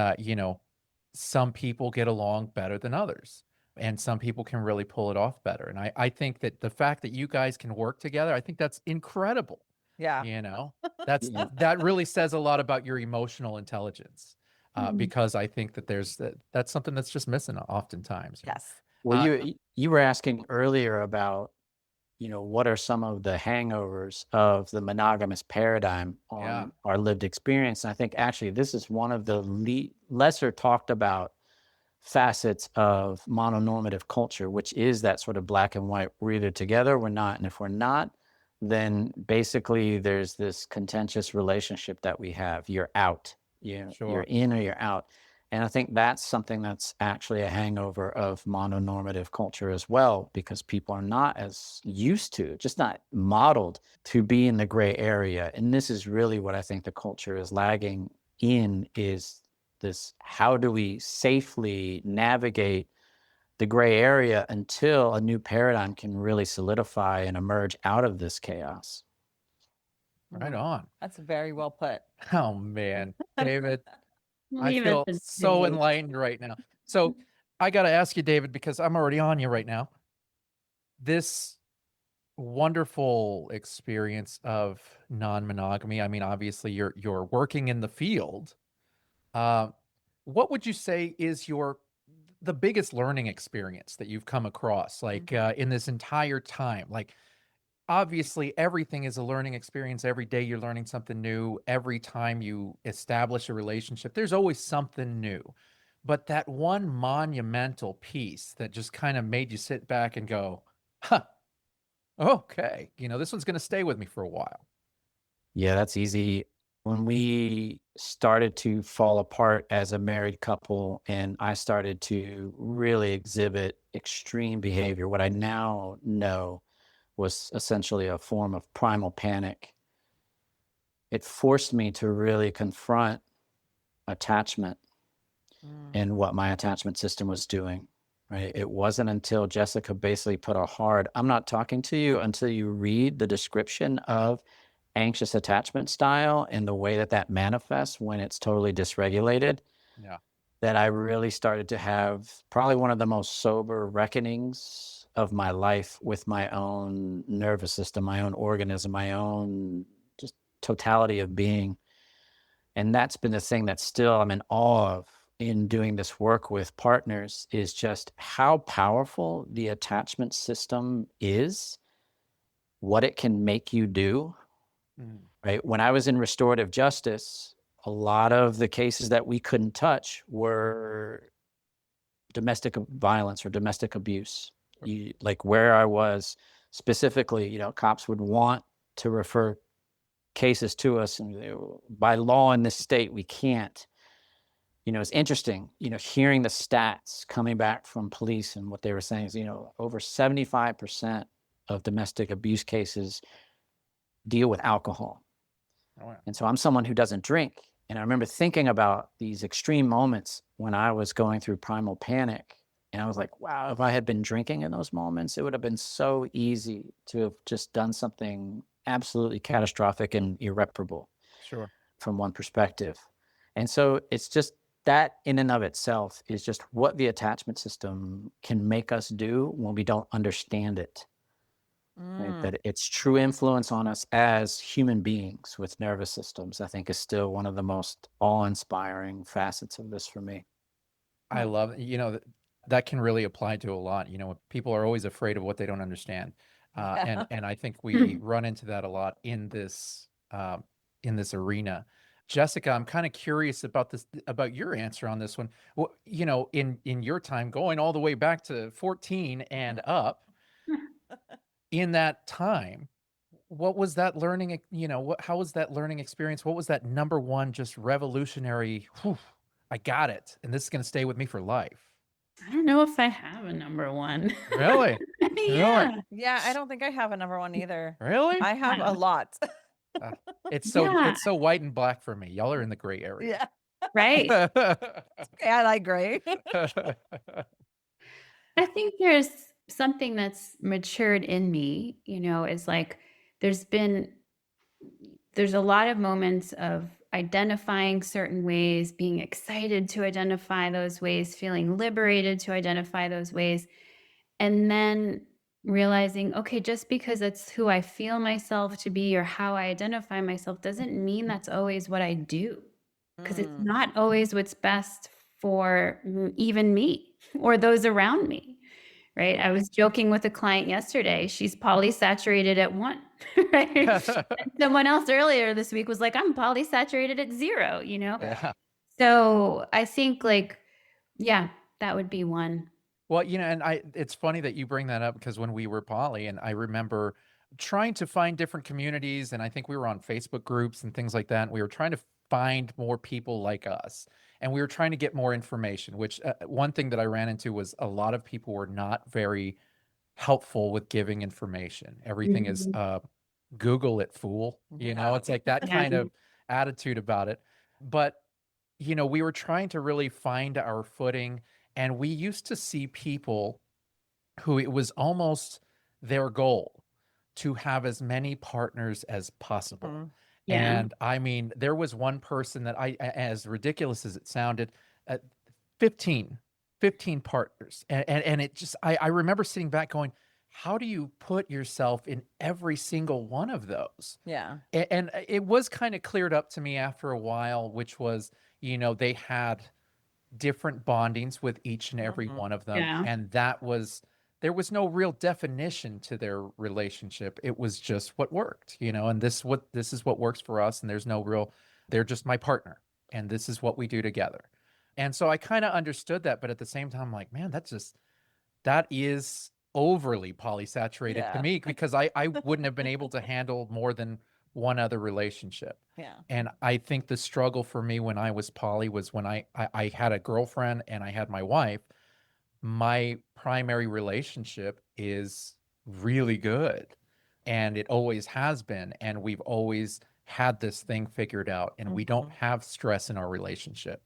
some people get along better than others. And some people can really pull it off better. And I think that the fact that you guys can work together, I think that's incredible. Yeah. You know, that's Yeah. that really says a lot about your emotional intelligence, because I think that that's something that's just missing oftentimes. Yes. Well, Uh, you were asking earlier about, what are some of the hangovers of the monogamous paradigm on Yeah. our lived experience? And I think actually this is one of the lesser talked about facets of mononormative culture, which is that sort of black and white. We're either together, we're not. And if we're not, then basically there's this contentious relationship that we have. You're out. You're Sure. in or you're out. And I think that's something that's actually a hangover of mononormative culture as well, because people are not as used to, just not modeled to be in the gray area. And this is really what I think the culture is lagging in, is this: how do we safely navigate the gray area until a new paradigm can really solidify and emerge out of this chaos? Right on. That's very well put. Oh man, David, I Leave it feel to so Dave. enlightened right now. So I got to ask you, David, because I'm already on you right now. This wonderful experience of non-monogamy. I mean, obviously you're working in the field. What would you say is the biggest learning experience that you've come across, like in this entire time? Like, obviously everything is a learning experience. Every day you're learning something new. Every time you establish a relationship, there's always something new. But that one monumental piece that just kind of made you sit back and go, huh, okay, this one's going to stay with me for a while. Yeah, that's easy. When we started to fall apart as a married couple and I started to really exhibit extreme behavior, what I now know was essentially a form of primal panic, it forced me to really confront attachment and what my attachment system was doing. Right? It wasn't until Jessica basically put a hard, I'm not talking to you until you read the description of anxious attachment style and the way that manifests when it's totally dysregulated, Yeah. that I really started to have probably one of the most sober reckonings of my life with my own nervous system, my own organism, my own just totality of being. And that's been the thing that still I'm in awe of in doing this work with partners, is just how powerful the attachment system is, what it can make you do. Right? When I was in restorative justice, a lot of the cases that we couldn't touch were domestic violence or domestic abuse. Like where I was specifically, cops would want to refer cases to us, and by law in this state, we can't. It's interesting, hearing the stats coming back from police, and what they were saying is, over 75% of domestic abuse cases deal with alcohol. Oh, yeah. And so I'm someone who doesn't drink. And I remember thinking about these extreme moments when I was going through primal panic. And I was like, wow, if I had been drinking in those moments, it would have been so easy to have just done something absolutely catastrophic and irreparable. Sure. From one perspective. And so it's just that in and of itself is just what the attachment system can make us do when we don't understand it. Right? That its true influence on us as human beings with nervous systems, I think, is still one of the most awe-inspiring facets of this for me. I love it. That can really apply to a lot. People are always afraid of what they don't understand. And I think we run into that a lot in this arena. Jessica, I'm kind of curious about your answer on this one. Well, in your time, going all the way back to 14 and up, in that time, what was that learning? How was that learning experience? What was that number one, just revolutionary? Whew, I got it, and this is going to stay with me for life. I don't know if I have a number one. Really? Yeah. Really? Yeah, I don't think I have a number one either. Really? I have a lot. It's so Yeah. it's so white and black for me. Y'all are in the gray area. Yeah. Right. Okay, I like gray. I think there's something that's matured in me, is like there's a lot of moments of identifying certain ways, being excited to identify those ways, feeling liberated to identify those ways, and then realizing, okay, just because it's who I feel myself to be or how I identify myself doesn't mean that's always what I do, because it's Mm. not always what's best for even me or those around me. Right. I was joking with a client yesterday. She's polysaturated at 1, right? And someone else earlier this week was like, I'm polysaturated at 0, Yeah. So I think yeah, that would be one. Well, and it's funny that you bring that up because when we were poly, and I remember trying to find different communities, and I think we were on Facebook groups and things like that. And we were trying to find more people like us, and we were trying to get more information, which one thing that I ran into was a lot of people were not very helpful with giving information. Everything is Mhm. Google it, fool. Yeah. It's like that Yeah. kind of attitude about it. But we were trying to really find our footing, and we used to see people who it was almost their goal to have as many partners as possible. Mhm. Yeah. And I mean, there was one person that as ridiculous as it sounded, uh, 15, 15 partners. And it just, I remember sitting back going, how do you put yourself in every single one of those? Yeah. And it was kind of cleared up to me after a while, which was, they had different bondings with each and every Mhm. one of them. Yeah. And there was no real definition to their relationship. It was just what worked, and this is what works for us. And there's no real, they're just my partner. And this is what we do together. And so I kind of understood that. But at the same time, I'm like, man, that is overly polysaturated to Yeah. me, because I wouldn't have been able to handle more than one other relationship. Yeah. And I think the struggle for me when I was poly was when I had a girlfriend and I had my wife. My primary relationship is really good, and it always has been. And we've always had this thing figured out, and we don't Mhm. have stress in our relationship.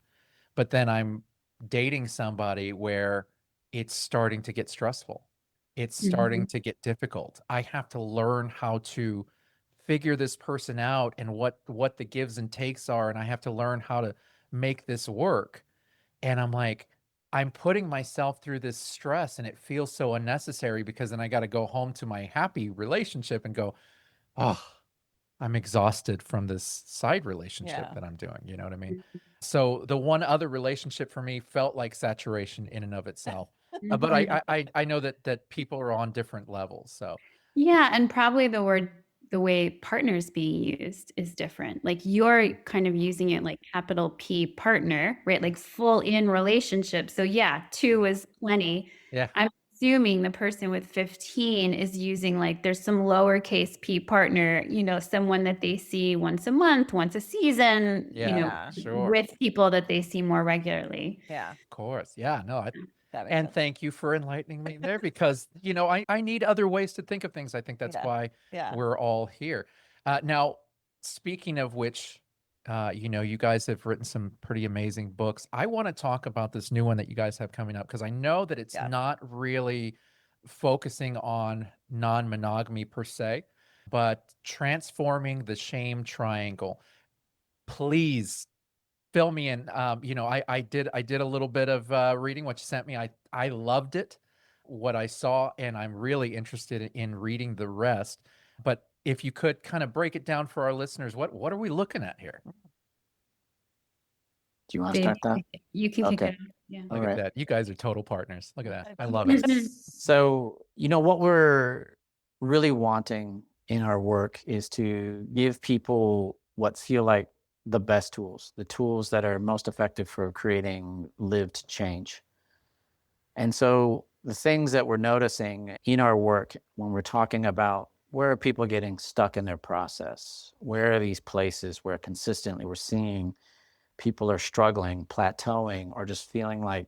But then I'm dating somebody where it's starting to get stressful. It's starting Mhm. to get difficult. I have to learn how to figure this person out and what the gives and takes are, and I have to learn how to make this work. And I'm like, I'm putting myself through this stress, and it feels so unnecessary, because then I got to go home to my happy relationship and go, oh, I'm exhausted from this side relationship Yeah. that I'm doing. You know what I mean? So the one other relationship for me felt like saturation in and of itself. But Mhm. I know that people are on different levels. So Yeah, and probably the way partners being used is different. Like you're kind of using it like capital P partner, right? Like full in relationship. So yeah, 2 is plenty. yeah, I'm assuming the person with 15 is using like there's some lowercase p partner, someone that they see once a month, once a season, Yeah. sure, with people that they see more regularly. Yeah. of course, yeah, no, That makes and sense. thank you for enlightening me there, because I need other ways to think of things. I think that's Yeah. why Yeah. we're all here. Now, speaking of which, you guys have written some pretty amazing books. I want to talk about this new one that you guys have coming up, because I know that it's Yeah. not really focusing on non-monogamy per se, but transforming the shame triangle. Please fill me in. I did a little bit of reading what you sent me. I loved it, what I saw, and I'm really interested in reading the rest. But if you could kind of break it down for our listeners, what are we looking at here? Do you want to Dave, start that? you can kick Okay. it off. Yeah. All Look at right. that. You guys are total partners. Look at that. I love it. Mhm. So, what we're really wanting in our work is to give people what feel like the best tools, the tools that are most effective for creating lived change. And so the things that we're noticing in our work when we're talking about where are people getting stuck in their process? Where are these places where consistently we're seeing people are struggling, plateauing, or just feeling like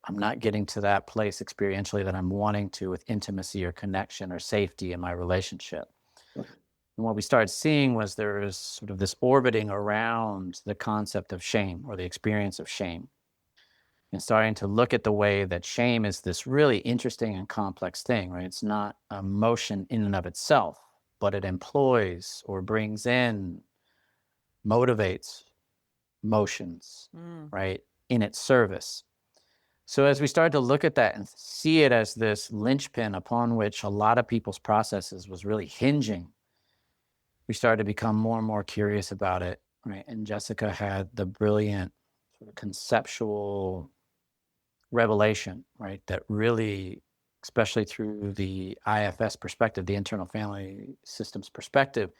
I'm not getting to that place experientially that I'm wanting to with intimacy or connection or safety in my relationship. And what we started seeing was there was sort of this orbiting around the concept of shame or the experience of shame, and starting to look at the way that shame is this really interesting and complex thing, right? It's not a emotion in and of itself, but it employs or brings in motivates motions, Mm. right, in its service. So as we started to look at that and see it as this linchpin upon which a lot of people's processes was really hinging, we started to become more and more curious about it, right? And Jessica had the brilliant sort of conceptual revelation, right, that really, especially through the IFS perspective, the internal family systems perspective,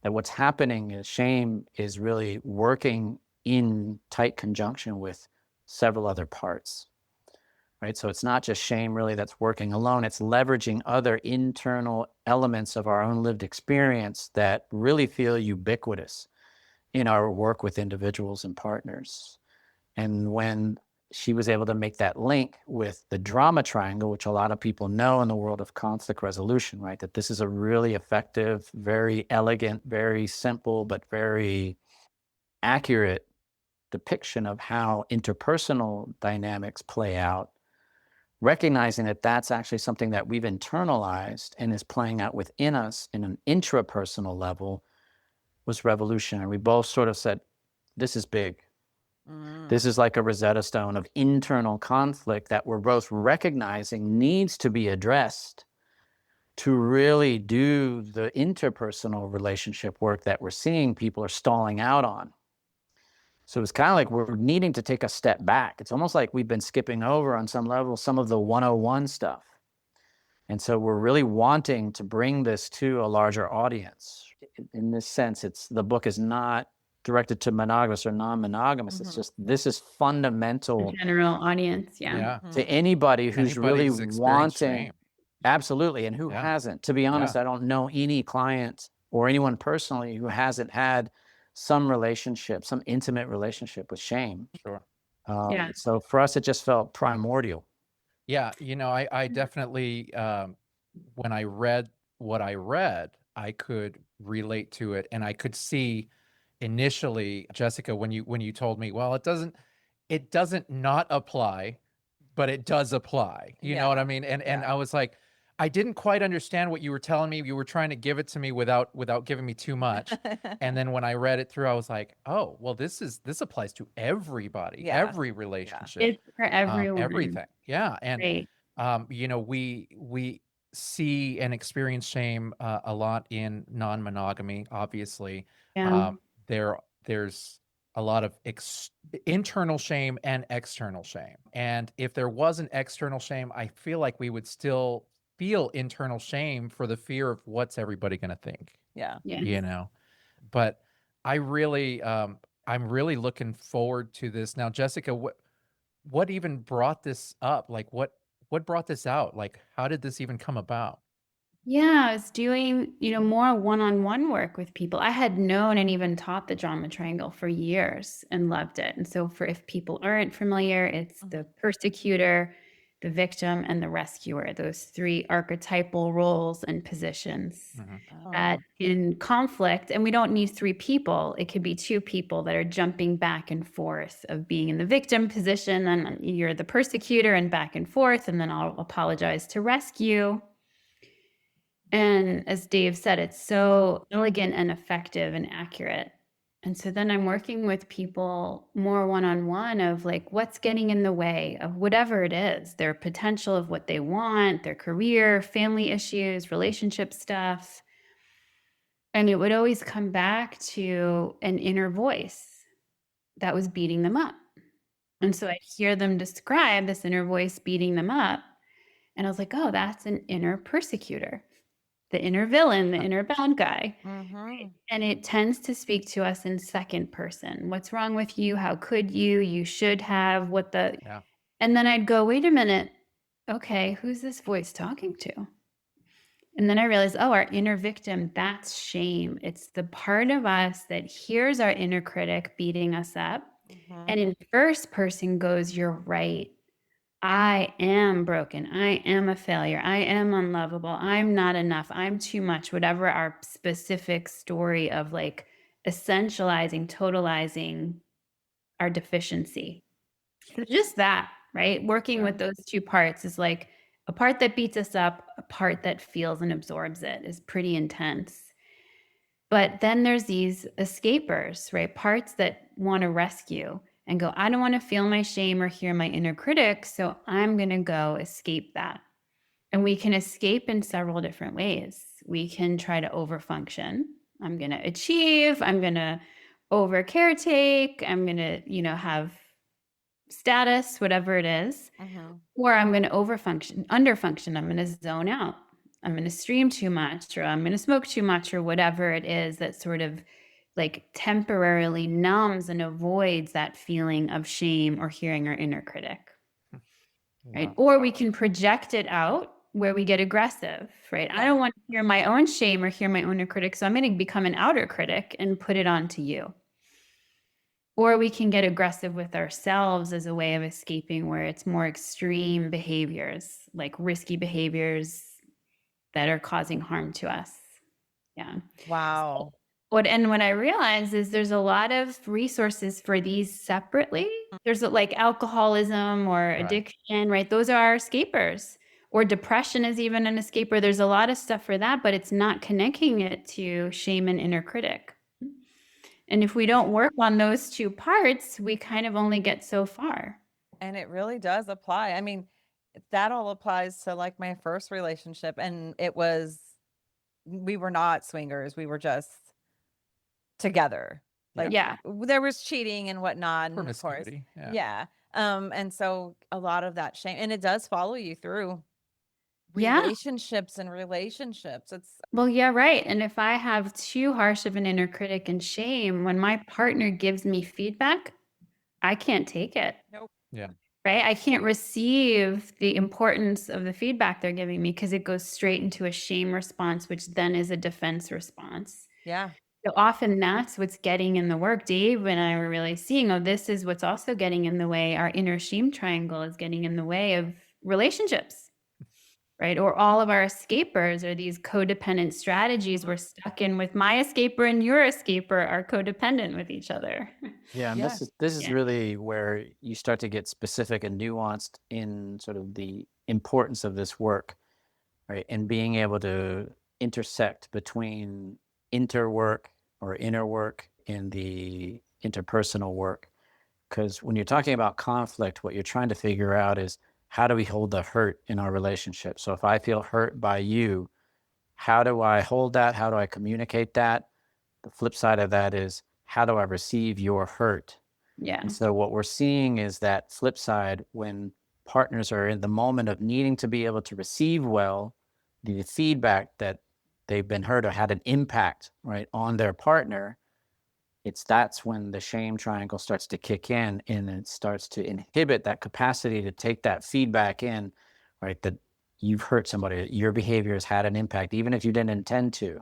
that what's happening is shame is really working in tight conjunction with several other parts, right? So it's not just shame really that's working alone, it's leveraging other internal elements of our own lived experience that really feel ubiquitous in our work with individuals and partners. And when she was able to make that link with the drama triangle, which a lot of people know in the world of conflict resolution, right? That this is a really effective, very elegant, very simple, but very accurate depiction of how interpersonal dynamics play out, recognizing that that's actually something that we've internalized and is playing out within us in an intrapersonal level was revolutionary. We both sort of said, this is big. This is like a Rosetta Stone of internal conflict that we're both recognizing needs to be addressed to really do the interpersonal relationship work that we're seeing people are stalling out on. So it's kind of like we're needing to take a step back. It's almost like we've been skipping over on some level some of the 101 stuff. And so we're really wanting to bring this to a larger audience. In this sense, the book is not directed to monogamous or non-monogamous. It's just, this is fundamental General audience. Yeah. to anybody who's really Anybody's experienced wanting, shame. absolutely, and who Yeah. hasn't. To be honest, I don't know any client or anyone personally who hasn't had some relationship, some intimate relationship with shame. Sure. Yeah. So for us, it just felt primordial. Yeah, I definitely, when I read what I read, I could relate to it, and I could see initially, Jessica, when you told me, well, it doesn't not apply, but it does apply. You know what I mean? And I was like, I didn't quite understand what you were telling me. You were trying to give it to me without giving me too much. And then when I read it through, I was like, oh, well, this applies to everybody, Yeah. every relationship. It's for everyone. Everything. Yeah. And Right. we see and experience shame a lot in non-monogamy, obviously. Yeah. There's a lot of internal shame and external shame. And if there was an external shame, I feel like we would still feel internal shame for the fear of what's everybody going to think, Yeah. Yes. But I really, I'm really looking forward to this. Now, Jessica, what even brought this up? Like what brought this out? Like, how did this even come about? Yeah, I was doing, more one-on-one work with people. I had known and even taught the drama triangle for years and loved it. And so if people aren't familiar, it's the persecutor, the victim, and the rescuer, those three archetypal roles and positions that in conflict, and we don't need three people, it could be two people that are jumping back and forth of being in the victim position, and you're the persecutor and back and forth, and then I'll apologize to rescue. And as Dave said, it's so elegant and effective and accurate. And so then I'm working with people more one-on-one of like, what's getting in the way of whatever it is, their potential of what they want, their career, family issues, relationship stuff. And it would always come back to an inner voice that was beating them up. And so I'd hear them describe this inner voice beating them up. And I was like, oh, that's an inner persecutor. The inner villain, the inner bad guy. And it tends to speak to us in second person. What's wrong with you? How could you? You should have And then I'd go, wait a minute. Okay, who's this voice talking to? And then I realized, oh, our inner victim, that's shame. It's the part of us that hears our inner critic beating us up. And in first person goes, you're right. I am broken. I am a failure. I am unlovable. I'm not enough. I'm too much, whatever our specific story of like essentializing, totalizing our deficiency. So just that, right? Working with those two parts is like a part that beats us up, a part that feels and absorbs it is pretty intense. But then there's these escapers, right? Parts that want to rescue and go, I don't want to feel my shame or hear my inner critic, so I'm going to go escape that. And we can escape in several different ways. We can try to overfunction. I'm going to achieve, I'm going to over caretake, I'm going to, have status, whatever it is. Or I'm going to underfunction. I'm going to zone out. I'm going to stream too much, or I'm going to smoke too much, or whatever it is that sort of like temporarily numbs and avoids that feeling of shame or hearing our inner critic. Right. Wow. Or we can project it out where we get aggressive, right? I don't want to hear my own shame or hear my own inner critic, so I'm going to become an outer critic and put it onto you. Or we can get aggressive with ourselves as a way of escaping, where it's more extreme behaviors, like risky behaviors that are causing harm to us. Yeah. Wow. What I realized is there's a lot of resources for these separately. There's like alcoholism or addiction, right? Those are our escapers. Or depression is even an escaper. There's a lot of stuff for that, but it's not connecting it to shame and inner critic. And if we don't work on those two parts, we kind of only get so far. And it really does apply. I mean, that all applies to like my first relationship. And we were not swingers. We were just together. Like, there was cheating and whatnot. And of course, Promiscuity. Yeah. And so a lot of that shame, and it does follow you through relationships and relationships. Well, yeah, right. And if I have too harsh of an inner critic and shame, when my partner gives me feedback, I can't take it. Nope. Yeah. Right? I can't receive the importance of the feedback they're giving me because it goes straight into a shame response, which then is a defense response. Yeah. So often that's what's getting in the work. Dave and I were really seeing, this is what's also getting in the way. Our inner shame triangle is getting in the way of relationships, right? Or all of our escapers are these codependent strategies we're stuck in with my escaper and your escaper are codependent with each other. Yeah, and this is really where you start to get specific and nuanced in sort of the importance of this work, right? And being able to intersect between interwork or inner work and the interpersonal work. Because when you're talking about conflict, what you're trying to figure out is, how do we hold the hurt in our relationship? So if I feel hurt by you, how do I hold that? How do I communicate that? The flip side of that is, how do I receive your hurt? Yeah. And so what we're seeing is that flip side, when partners are in the moment of needing to be able to receive well the feedback that they've been hurt or had an impact, right, on their partner, that's when the shame triangle starts to kick in, and it starts to inhibit that capacity to take that feedback in, right? That you've hurt somebody, your behavior has had an impact, even if you didn't intend to.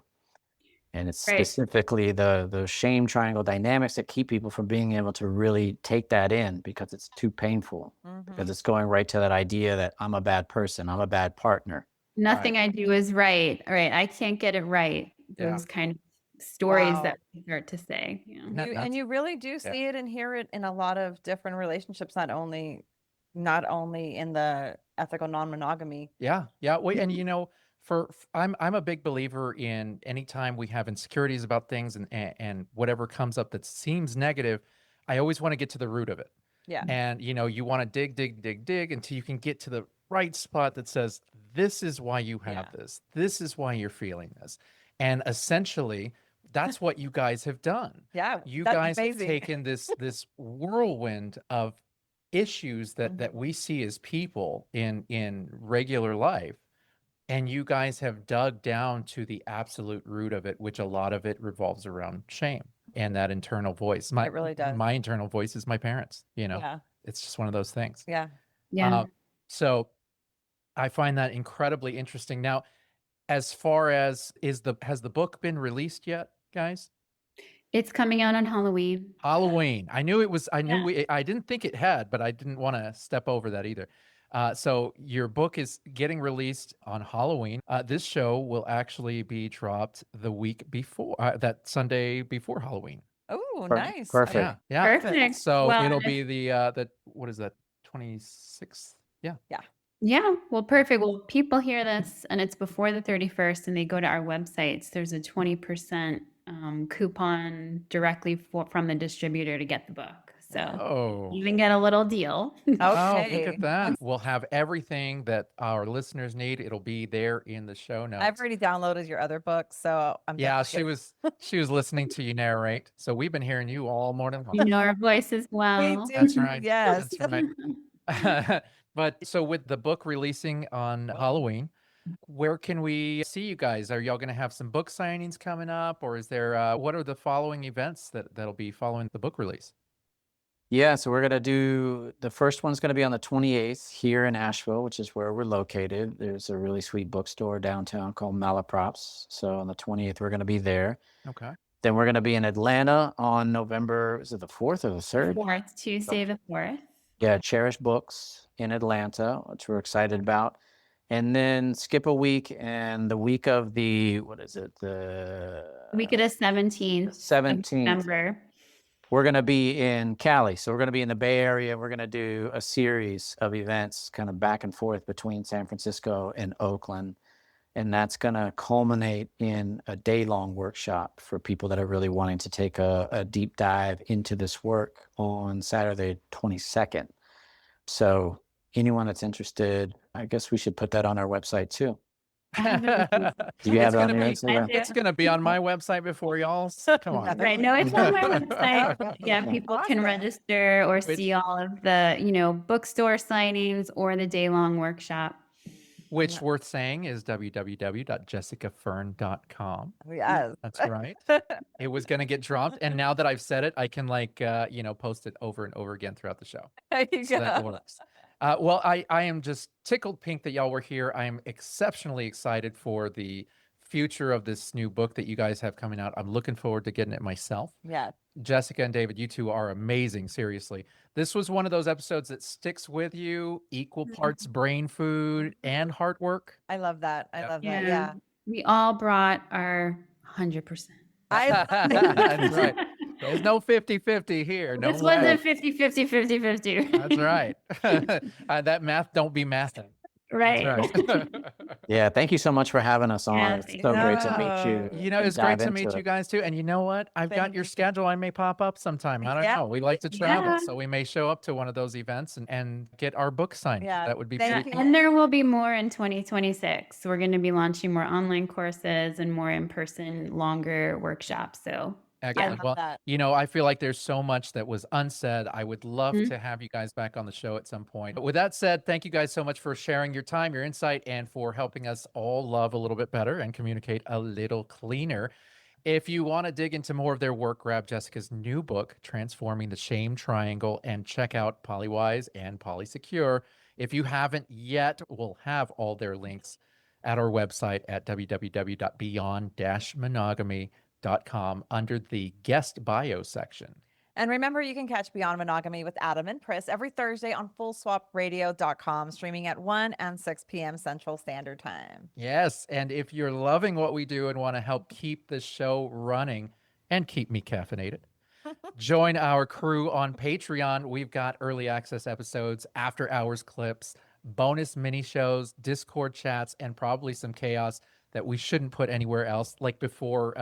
And it's specifically the shame triangle dynamics that keep people from being able to really take that in, because it's too painful, because it's going right to that idea that I'm a bad person, I'm a bad partner. Nothing I do is right. I can't get it right. Those kind of stories that we start to say. And you really do see it and hear it in a lot of different relationships, not only in the ethical non-monogamy. Yeah. Wait, and I'm a big believer in anytime we have insecurities about things and whatever comes up that seems negative, I always want to get to the root of it. Yeah. And you want to dig until you can get to the right spot that says, this is why you have this. This is why you're feeling this. And essentially, that's what you guys have done. Yeah. You guys have taken this whirlwind of issues that we see as people in regular life, and you guys have dug down to the absolute root of it, which a lot of it revolves around shame and that internal voice. It really does. My internal voice is my parents. It's just one of those things. Yeah. So I find that incredibly interesting. Now, as far as has the book been released yet, guys? It's coming out on Halloween. I knew it was. I didn't think it had, but I didn't want to step over that either. So your book is getting released on Halloween. This show will actually be dropped the week before, that Sunday before Halloween. Oh, nice. Perfect. Yeah. Perfect. So it'll be the what is that? 26th. Yeah. Yeah. Well, perfect. Well, people hear this and it's before the 31st and they go to our websites. There's a 20% coupon directly from the distributor to get the book. So Oh. even get a little deal. Oh, look Okay. at that. We'll have everything that our listeners need. It'll be there in the show notes. I've already downloaded your other books, so I'm Yeah, definitely she was listening to you narrate. So we've been hearing you all morning long. You know our voice as well. do. That's right. Yes. That's right. But so with the book releasing on Halloween, where can we see you guys? Are y'all going to have some book signings coming up, or is there what are the following events that'll be following the book release? Yeah, so we're going to do, the first one's going to be on the 28th here in Asheville, which is where we're located. There's a really sweet bookstore downtown called Malaprops. So on the 28th, we're going to be there. Okay. Then we're going to be in Atlanta on November, is it the 4th or the 3rd? 4th, Tuesday the 4th. Yeah, Cherish Books in Atlanta, which we're excited about. And then skip a week, and the week of the, what is it? The Week of the 17th. 17th. November. We're going to be in Cali. So we're going to be in the Bay Area. We're going to do a series of events kind of back and forth between San Francisco and Oakland. And that's going to culminate in a day-long workshop for people that are really wanting to take a deep dive into this work on Saturday, 22nd. So anyone that's interested, I guess we should put that on our website too. Do you have it on your Instagram? It's going to be on my website before y'all. Come on. Right. No, it's on my website. Yeah, people can register or see all of the, bookstore signings or the day-long workshop. Which worth saying is www.jessicafern.com. Yes. That's right. It was going to get dropped. And now that I've said it, I can post it over and over again throughout the show. There you So go. that works. Well, I am just tickled pink that y'all were here. I am exceptionally excited for the future of this new book that you guys have coming out. I'm looking forward to getting it myself. Yeah. Jessica and David, you two are amazing. Seriously. This was one of those episodes that sticks with you, equal parts brain food and hard work. I love that. I love that. Yeah. Yeah. We all brought our 100%. That's right. There's no 50-50 here. No This way. wasn't 50-50. That's right. That math don't be mathing. Right. That's right. Yeah, thank you so much for having us on. Yeah, It's thank so you. great to meet you. It's great to meet you guys. guys too. And you know what? I've got Thank your you. schedule. I may pop up sometime. I don't Yeah. know. We like to travel. Yeah. So we may show up to one of those events and get our book signed. Yeah. That would be Thank pretty you. cool. And there will be more in 2026. We're going to be launching more online courses and more in-person, longer workshops. So I Excellent. love Well, that. I feel like there's so much that was unsaid. I would love Mhm. to have you guys back on the show at some point. But with that said, thank you guys so much for sharing your time, your insight, and for helping us all love a little bit better and communicate a little cleaner. If you want to dig into more of their work, grab Jessica's new book, Transforming the Shame Triangle, and check out Polywise and Polysecure. If you haven't yet, we'll have all their links at our website at www.beyond-monogamy.com under the guest bio section. And remember, you can catch Beyond Monogamy with Adam and Pris every Thursday on fullswapradio.com, streaming at 1 and 6 p.m. Central Standard Time. Yes, and if you're loving what we do and want to help keep the show running and keep me caffeinated, join our crew on Patreon. We've got early access episodes, after hours clips, bonus mini shows, Discord chats, and probably some chaos that we shouldn't put anywhere else. Like before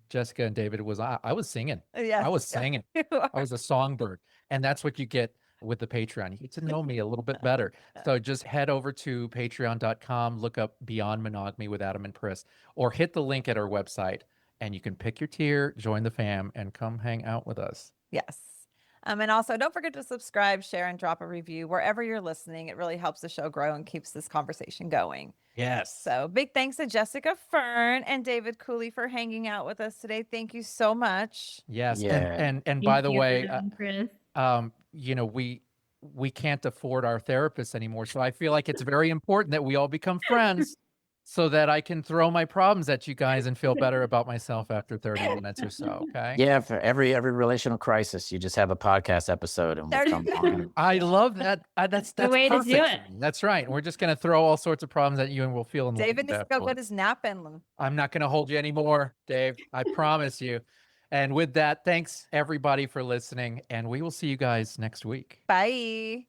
Jessica and David was, I was singing. Yes. I was singing. I was a songbird. And that's what you get with the Patreon. You get to know me a little bit better. So just head over to patreon.com, look up Beyond Monogamy with Adam and Pris, or hit the link at our website and you can pick your tier, join the fam, and come hang out with us. Yes. And also don't forget to subscribe, share, and drop a review wherever you're listening. It really helps the show grow and keeps this conversation going. Yes. So big thanks to Jessica Fern and David Cooley for hanging out with us today. Thank you so much. Yes. Yeah. And by the way, Chris. we can't afford our therapists anymore. So I feel like it's very important that we all become friends so that I can throw my problems at you guys and feel better about myself after 30 minutes or so. Okay. Yeah, for every relational crisis, you just have a podcast episode and we'll come on. I love that. That's the way to do perfect. it. That's right. We're just going to throw all sorts of problems at you and we'll feel enlightened David needs to go afterwards. get his nap in. I'm not going to hold you anymore, Dave. I promise you. And with that, thanks everybody for listening. And we will see you guys next week. Bye.